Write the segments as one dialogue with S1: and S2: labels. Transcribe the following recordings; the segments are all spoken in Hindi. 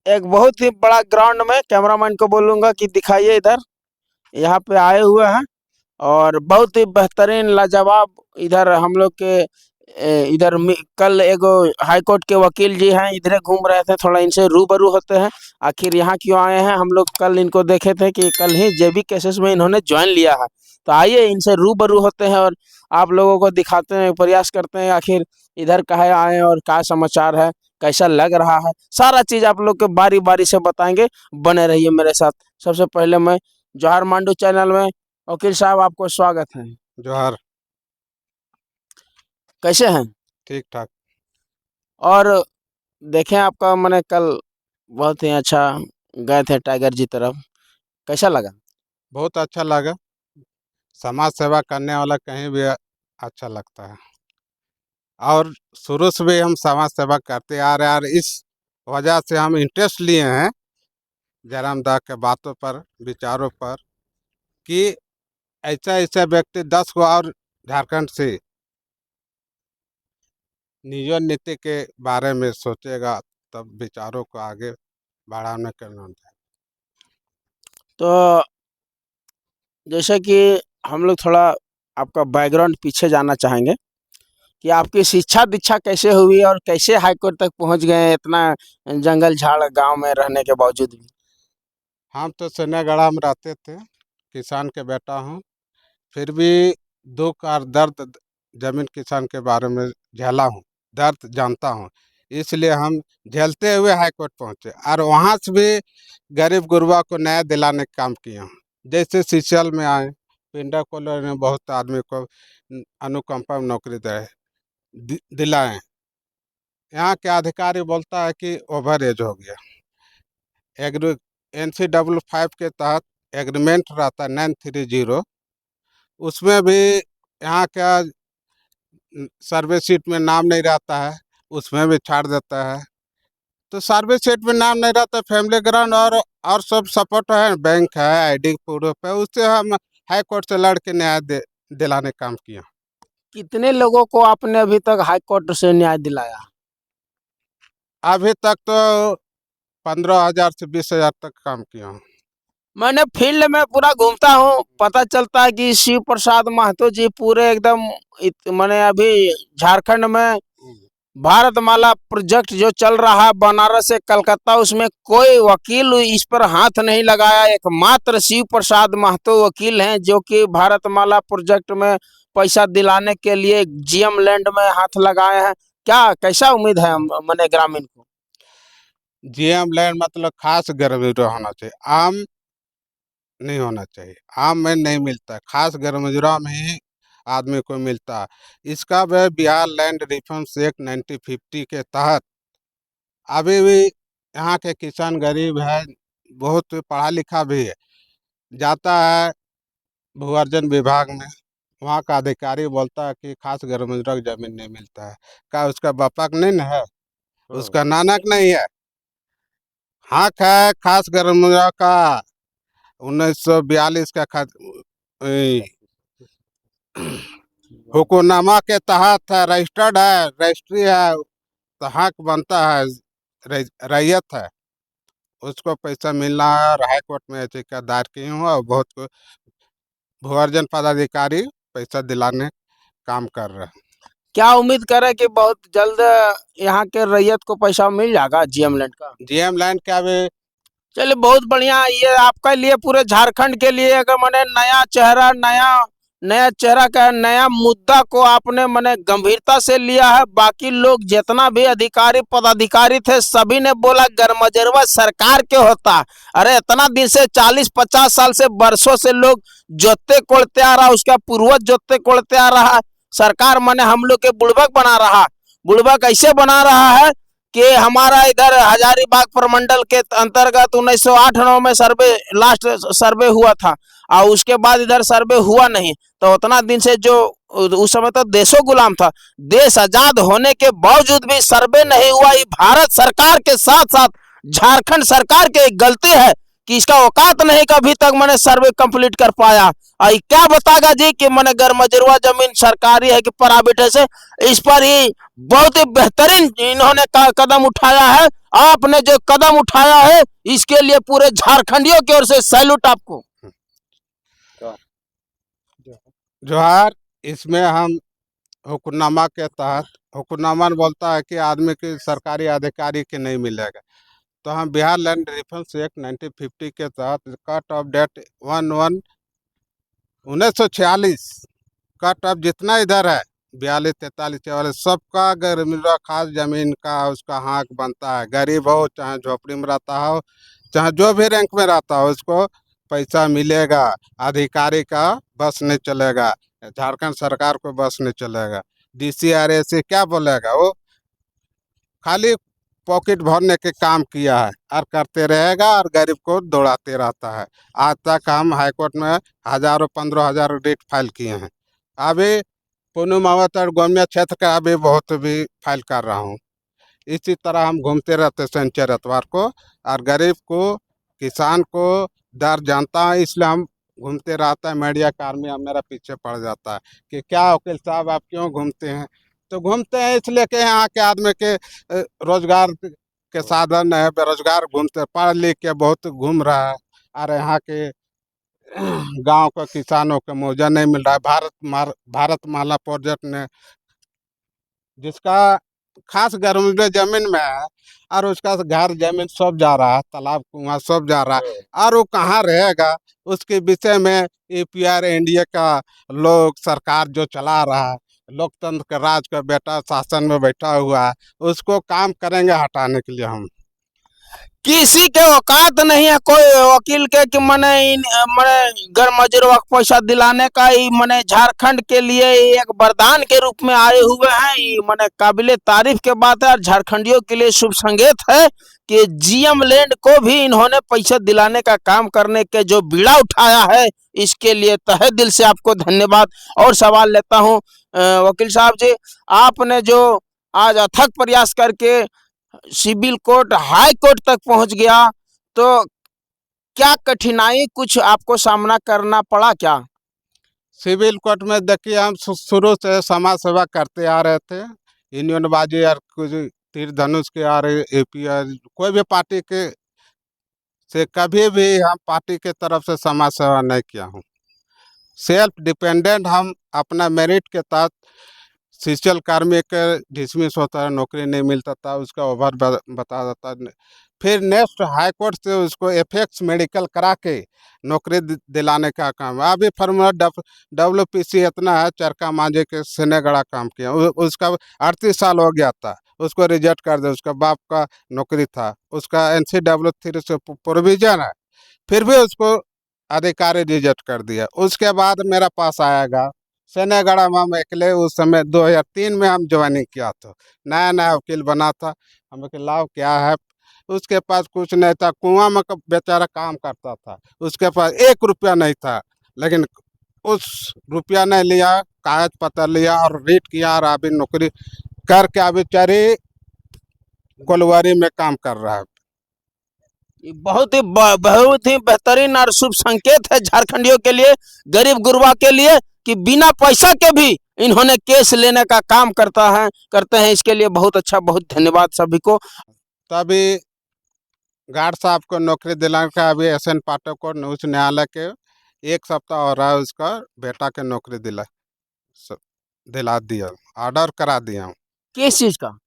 S1: एक बहुत ही बड़ा ग्राउंड में कैमरामैन को बोलूंगा कि दिखाइए इधर। यहाँ पे आए हुए हैं और बहुत ही बेहतरीन लाजवाब इधर हम लोग के इधर कल एगो हाई कोर्ट के वकील जी हैं, इधर घूम रहे थे, थोड़ा इनसे रूबरू होते हैं। आखिर यहाँ क्यों आए हैं, हम लोग कल इनको देखे थे कि कल ही जेबी केसेस में इन्होंने ज्वाइन लिया है। तो आइए इनसे रूबरू होते हैं और आप लोगों को दिखाते हैं, प्रयास करते हैं आखिर इधर कहे आए हैं और क्या समाचार है, कैसा लग रहा है, सारा चीज आप लोग को बारी बारी से बताएंगे। बने रहिए मेरे साथ। सबसे पहले मैं जौहर मांडू चैनल में वकील साहब आपको स्वागत है।
S2: जोहार।
S1: कैसे हैं?
S2: ठीक ठाक।
S1: और देखें आपका मैंने कल बहुत ही अच्छा गए थे टाइगर जी तरफ, कैसा लगा?
S2: बहुत अच्छा लगा। समाज सेवा करने वाला कहीं भी अच्छा लगता है और शुरू से भी हम समाज सेवा करते आ रहे हैं और इस वजह से हम इंटरेस्ट लिए हैं जयराम दास के बातों पर, विचारों पर कि ऐसा ऐसा व्यक्ति 10 को और झारखंड से नियोजन नीति के बारे में सोचेगा तब विचारों को आगे बढ़ाने के लिए।
S1: तो जैसे कि हम लोग थोड़ा आपका बैकग्राउंड पीछे जानना चाहेंगे कि आपकी शिक्षा दीक्षा कैसे हुई और कैसे हाई कोर्ट तक पहुंच गए इतना जंगल झाड़ गांव में रहने के बावजूद भी।
S2: हम तो सन्यागढ़ा में रहते थे, किसान के बेटा हूँ, फिर भी दुख और दर्द जमीन किसान के बारे में झेला हूँ, दर्द जानता हूँ। इसलिए हम झेलते हुए हाई कोर्ट पहुँचे और वहाँ से भी गरीब गुरबा को न्याय दिलाने का काम किया हूँ। जैसे सीचल में आए, पिंडा कॉलोनी में बहुत आदमी को अनुकंपा में नौकरी दिलाए। यहाँ के अधिकारी बोलता है कि ओवर एज हो गया। एग्री NC-5 के तहत एग्रीमेंट रहता है 930, उसमें भी यहाँ का सर्वे शीट में नाम नहीं रहता है, उसमें भी छाड़ देता है। तो सर्वे शीट में नाम नहीं रहता, फैमिली ग्राउंड और सब सपोर्ट है, बैंक है, ID प्रूफ है, उससे हम हाई कोर्ट से लड़ के न्याय दिलाने का काम किया।
S1: कितने लोगों को आपने अभी तक हाई कोर्ट से न्याय दिलाया?
S2: अभी तक तो 15,000 से 20,000 तक काम किया हूँ।
S1: मैंने फील्ड में पूरा घूमता हूँ, पता चलता है कि शिव प्रसाद महतो जी पूरे एकदम मैंने अभी झारखंड में भारतमाला प्रोजेक्ट जो चल रहा है बनारस से कलकत्ता, उसमें कोई वकील इस पर हाथ नहीं लगाया। एकमात्र शिव प्रसाद महतो वकील हैं जो कि भारतमाला प्रोजेक्ट में पैसा दिलाने के लिए GM लैंड में हाथ लगाए हैं। क्या कैसा उम्मीद है मैंने ग्रामीण को?
S2: GM लैंड मतलब खास गर्भगृह होना चाहिए, आम नहीं होना चाहिए। आम में नहीं मिलता, खास गर्भगृह में ही आदमी को मिलता है। इसका वह बिहार लैंड रिफॉर्म्स एक्ट 1950 के तहत अभी भी यहाँ के किसान गरीब है, बहुत पढ़ा लिखा भी है, जाता है भू-अर्जन विभाग में, वहाँ का अधिकारी बोलता है कि खास गर्भगृह जमीन नहीं मिलता है। क्या उसका बापा नहीं न है, उसका नानक नहीं है? हक है खास गर्भगृह का 1942 का हुक्मनामा के तहत है, रजिस्टर्ड है, रजिस्ट्री है, तो हक बनता है, रैयत है, उसको पैसा मिलना है। और हाई कोर्ट में याचिका दायर की हूँ और बहुत को भू-अर्जन पदाधिकारी पैसा दिलाने काम कर रहे हैं।
S1: क्या उम्मीद करें कि बहुत जल्द यहाँ के रैयत को पैसा मिल जाएगा GM लैंड का?
S2: GM लैंड क्या भी
S1: चलिए बहुत बढ़िया, ये आपके लिए पूरे झारखंड के लिए अगर मैंने नया चेहरा नया चेहरा का नया मुद्दा को आपने मैंने गंभीरता से लिया है। बाकी लोग जितना भी अधिकारी पदाधिकारी थे सभी ने बोला गरमजरवा सरकार के होता। अरे इतना दिन से 40-50 साल से बरसों से लोग जोतते कोड़ते आ रहा, उसका पूर्वज जोतते कोड़ते आ रहा। सरकार माने हम लोग के बुड़बक बना रहा। बुड़बक ऐसे बना रहा है कि हमारा इधर हजारीबाग प्रमंडल के अंतर्गत 1908-9 में सर्वे लास्ट सर्वे हुआ था और उसके बाद इधर सर्वे हुआ नहीं। तो उतना दिन से जो उस समय तो देशों गुलाम था, देश आजाद होने के बावजूद भी सर्वे नहीं हुआ। ये भारत सरकार के साथ साथ झारखंड सरकार की एक गलती है कि इसका औकात नहीं कभी तक मैंने सर्वे कंप्लीट कर पाया। और क्या बताएगा जी कि मैंने गरमजरुआ जमीन सरकारी है कि प्राइवेट है से, इस पर ही बहुत ही बेहतरीन इन्होंने कदम उठाया है आपने जो कदम उठाया है इसके लिए पूरे झारखंडियों की ओर से सैल्यूट आपको।
S2: जोहार। इसमें हम हुक्मनामा के तहत, हुक्मनामा बोलता है कि आदमी की सरकारी अधिकारी के नहीं मिलेगा, तो हम बिहार लैंड रिफरेंस एक्ट 1950 के तहत cut off date 1946 cut off जितना इधर है 42, 43, 44 सबका अगर मिला खास जमीन का उसका हक बनता है। गरीब हो चाहे झोपड़ी में रहता हो चाहे जो भी रैंक में रहता हो उसको पैसा मिलेगा। अधिकारी का बस नहीं चलेगा, झारखंड सरकार को बस नहीं चलेगा। DCRA क्या बोलेगा, वो खाली पॉकेट भरने के काम किया है और करते रहेगा और गरीब को दौड़ाते रहता है। आज तक हम हाईकोर्ट में हजारों 15,000 रिट फाइल किए हैं। अभी पुनः मावतर गोमिया क्षेत्र का अभी बहुत भी फाइल कर रहा हूँ। इसी तरह हम घूमते रहते शनिचर एतवार को, और गरीब को किसान को दर जानता है, इसलिए हम घूमते रहता है। मीडिया का आदमी अब मेरा पीछे पड़ जाता है कि क्या वकील साहब आप क्यों घूमते हैं। तो घूमते हैं इसलिए कि यहाँ के आदमी के रोजगार के साधन है, बेरोजगार घूमते पढ़ लिख के बहुत घूम रहा है, और यहाँ के गांव के किसानों को मुआवजा नहीं मिल रहा है। भारत माला प्रोजेक्ट ने जिसका खास गर्मी जमीन में है और उसका घर जमीन सब जा रहा है, तालाब कुआं सब जा रहा है, और वो कहाँ रहेगा उसके विषय में APR NDA का लोग सरकार जो चला रहा है, लोकतंत्र के राज का बेटा शासन में बैठा हुआ है, उसको काम करेंगे हटाने के लिए हम।
S1: किसी के औकात नहीं है कोई वकील के कि मने घर मजूर पैसा दिलाने का। ही मने झारखंड के लिए एक वरदान के रूप में आए हुए हैं। ये मने काबिले तारीफ के बात है और झारखंडियों के लिए शुभ संकेत है कि GM लैंड को भी इन्होंने पैसा दिलाने का काम करने के जो बीड़ा उठाया है, इसके लिए तहे दिल से आपको धन्यवाद। और सवाल लेता हूँ वकील साहब जी, आपने जो आज अथक प्रयास करके सिविल कोर्ट हाई कोर्ट तक पहुंच गया, तो क्या कठिनाई कुछ आपको सामना करना पड़ा क्या?
S2: सिविल कोर्ट में देखिए हम शुरू से समाज सेवा करते आ रहे थे। यूनियनबाजी और कुछ तीर धनुष के आ रहे APR कोई भी पार्टी के से कभी भी हम पार्टी के तरफ से समाज सेवा नहीं किया हूँ। सेल्फ डिपेंडेंट हम अपना मेरिट के तहत शिक्षल कार्मिक के डिसमिस होता है, नौकरी नहीं मिलता था, उसका ओवर बता देता है। फिर नेक्स्ट हाई कोर्ट से उसको FX मेडिकल करा के नौकरी दिलाने का काम है। अभी फार्मूला WPC इतना है, चरका मांझे के सिनेगड़ा काम किया, उसका 38 साल हो गया था, उसको रिजेक्ट कर दे। उसका बाप का नौकरी था, उसका NCW 3 से प्रोविजन है, फिर भी उसको अधिकारी रिजेक्ट कर दिया। उसके बाद मेरा पास आएगा सेनेगढ़ा में, हम अकेले उस समय 2003 में हम ज्वाइनिंग किया था, नया नया वकील बना था। हम लाभ क्या है, उसके पास कुछ नहीं था, कुआं में बेचारा काम करता था, उसके पास 1 रुपया नहीं था, लेकिन उस रुपया नहीं लिया, कागज पत्र लिया और रीट किया, और अभी नौकरी करके अभी चारी कोलवारी में काम कर रहा है।
S1: ये बहुत ही बेहतरीन और शुभ संकेत है झारखंडियों के लिए, गरीब गुरबा के लिए, कि बिना पैसा के भी इन्होंने केस लेने का काम करते हैं। इसके लिए बहुत अच्छा, बहुत धन्यवाद सभी को।
S2: तभी गार्ड साहब को नौकरी दिलाने का अभी SN पाठक को उच्च न्यायालय के 1 सप्ताह हो रहा है, उसका बेटा के नौकरी दिला दिया, ऑर्डर करा दिया हूँ।
S1: किस चीज का?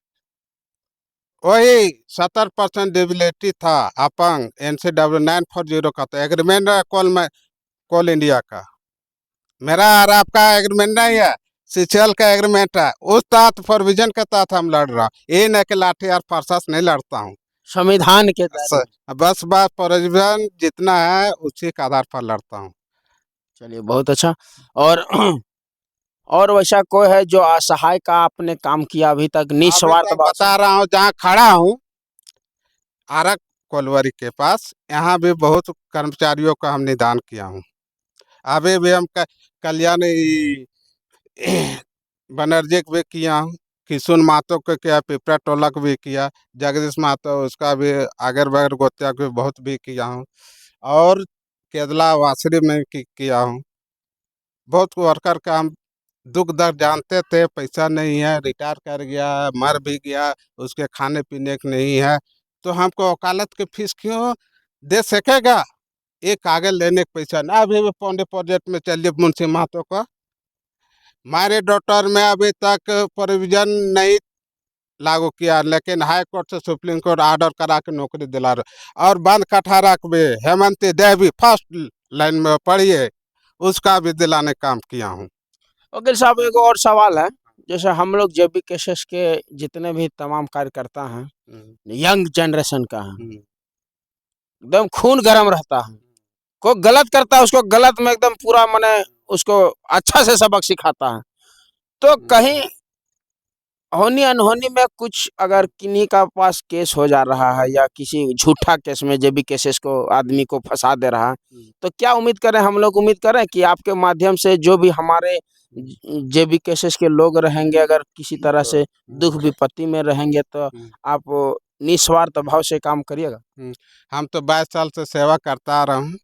S2: वही 70% डिबिलिटी था, अपंग, NCW 940 का था, एग्रीमेंट है कोल इंडिया का। मेरा और आपका एग्रीमेंट नहीं है, CCL का एग्रीमेंट है, उस तहत प्रोविजन के तहत हम लड़ रहा हूँ। ये नहीं कि लाठी और फरसास नहीं लड़ता हूँ,
S1: संविधान के दायरे
S2: बस बात प्रोविजन जितना है उसी के आधार पर लड़ता हूँ।
S1: चलिए बहुत अच्छा। और और वैसा कोई है जो असहाय का आपने काम किया अभी तक निस्वार्थ भाव से?
S2: बता रहा हूँ, जहाँ खड़ा हूँ आरक कोलवरी के पास, यहाँ भी बहुत कर्मचारियों का हम निदान किया हूँ। अभी भी हम कल्याण बनर्जी भी किया हूँ, किशुन महतो को किया, पिपरा टोलक भी किया, जगदीश महतो उसका भी, आगर बगर गोत्या को बहुत भी किया हूँ, और केदला वासरी में किया हूँ। बहुत वर्कर का हम दुख दर्द जानते थे, पैसा नहीं है, रिटायर कर गया, मर भी गया, उसके खाने पीने के नहीं है, तो हमको वकालत की फीस क्यों दे सकेगा? एक कागज लेने का पैसा ना। अभी भी पौंडे प्रोजेक्ट में चलिए मुंशी महतो का हमारे डॉक्टर में अभी तक प्रोविजन नहीं लागू किया, लेकिन हाई कोर्ट से सुप्रीम कोर्ट ऑर्डर करा के नौकरी दिला रहा। और बंद कठारा में हेमंती देवी फर्स्ट लाइन में पढ़िए, उसका भी दिलाने काम किया हूँ।
S1: वकील साहब एक और सवाल है, जैसे हम लोग जेबी केसेस के जितने भी तमाम कार्यकर्ता हैं, यंग जनरेशन का है, एकदम खून गर्म रहता है। कोई गलत करता है उसको गलत में एकदम पूरा मने उसको अच्छा से सबक सिखाता है। तो कहीं होनी अनहोनी में कुछ अगर किन्हीं का पास केस हो जा रहा है या किसी झूठा केस में जेबी केसेस को आदमी को फंसा दे रहा है, तो क्या उम्मीद करें, हम लोग उम्मीद करें कि आपके माध्यम से जो भी हमारे जेबी केसेस के लोग रहेंगे, अगर किसी तरह से दुख विपत्ति में रहेंगे, तो आप निस्वार्थ भाव से काम करिएगा।
S2: हम तो 22 साल से सेवा करता आ रहा हूँ।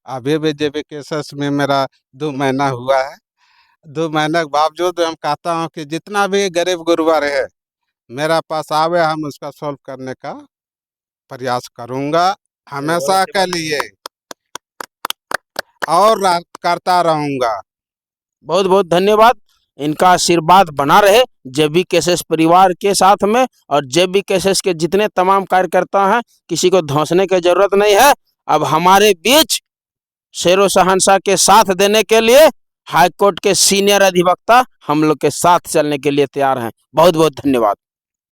S2: अभी भी जेबी केसेस में मेरा 2 महीना हुआ है। 2 महीने के बावजूद हम कहता हूँ कि जितना भी गरीब गुरबा रहे मेरा पास आवे, हम उसका सॉल्व करने का प्रयास करूँगा हमेशा के लिए, और करता रहूँगा।
S1: बहुत बहुत धन्यवाद। इनका आशीर्वाद बना रहे जेबी केसेस परिवार के साथ में, और जेबी केसेस के जितने तमाम कार्यकर्ता हैं, किसी को धौंसने की जरूरत नहीं है। अब हमारे बीच शेरो शहंशाह के साथ देने के लिए हाईकोर्ट के सीनियर अधिवक्ता हम लोग के साथ चलने के लिए तैयार हैं। बहुत बहुत धन्यवाद।